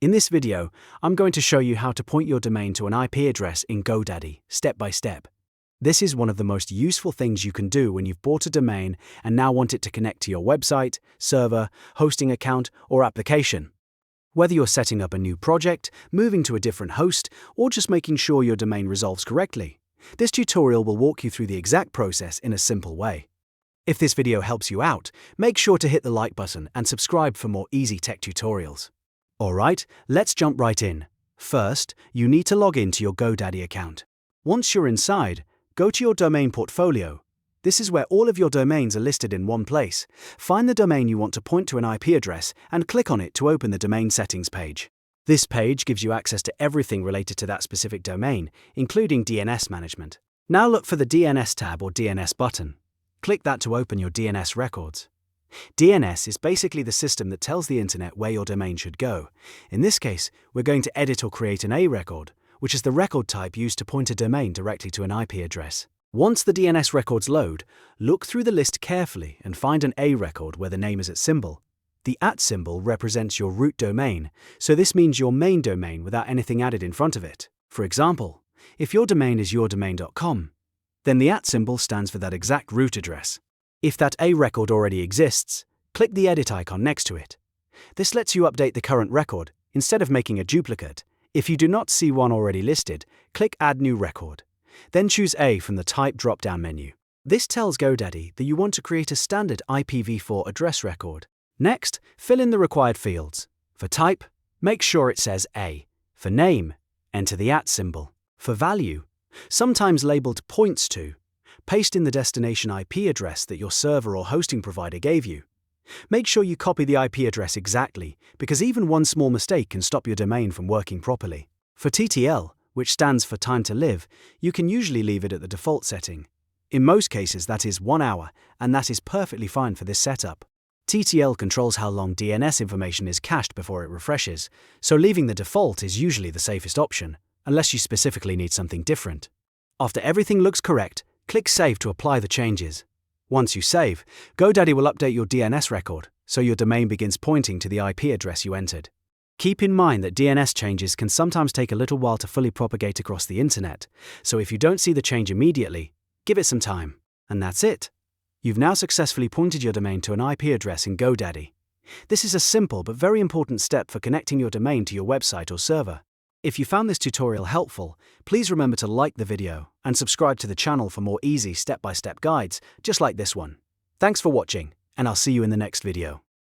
In this video, I'm going to show you how to point your domain to an IP address in GoDaddy, step by step. This is one of the most useful things you can do when you've bought a domain and now want it to connect to your website, server, hosting account, or application. Whether you're setting up a new project, moving to a different host, or just making sure your domain resolves correctly, this tutorial will walk you through the exact process in a simple way. If this video helps you out, make sure to hit the like button and subscribe for more easy tech tutorials. Alright, let's jump right in. First, you need to log in to your GoDaddy account. Once you're inside, go to your domain portfolio. This is where all of your domains are listed in one place. Find the domain you want to point to an IP address and click on it to open the domain settings page. This page gives you access to everything related to that specific domain, including DNS management. Now look for the DNS tab or DNS button. Click that to open your DNS records. DNS is basically the system that tells the internet where your domain should go. In this case, we're going to edit or create an A record, which is the record type used to point a domain directly to an IP address. Once the DNS records load, look through the list carefully and find an A record where the name is @ symbol. The @ symbol represents your root domain, so this means your main domain without anything added in front of it. For example, if your domain is yourdomain.com, then the @ symbol stands for that exact root address. If that A record already exists, click the edit icon next to it. This lets you update the current record instead of making a duplicate. If you do not see one already listed, click Add New Record. Then choose A from the Type drop-down menu. This tells GoDaddy that you want to create a standard IPv4 address record. Next, fill in the required fields. For type, make sure it says A. For name, enter the @ symbol. For value, sometimes labeled points to, paste in the destination IP address that your server or hosting provider gave you. Make sure you copy the IP address exactly, because even one small mistake can stop your domain from working properly. For TTL, which stands for time to live, you can usually leave it at the default setting. In most cases, that is 1 hour, and that is perfectly fine for this setup. TTL controls how long DNS information is cached before it refreshes, so leaving the default is usually the safest option, unless you specifically need something different. After everything looks correct, click Save to apply the changes. Once you save, GoDaddy will update your DNS record, so your domain begins pointing to the IP address you entered. Keep in mind that DNS changes can sometimes take a little while to fully propagate across the internet, so if you don't see the change immediately, give it some time. And that's it. You've now successfully pointed your domain to an IP address in GoDaddy. This is a simple but very important step for connecting your domain to your website or server. If you found this tutorial helpful, please remember to like the video and subscribe to the channel for more easy step-by-step guides just like this one. Thanks for watching, and I'll see you in the next video.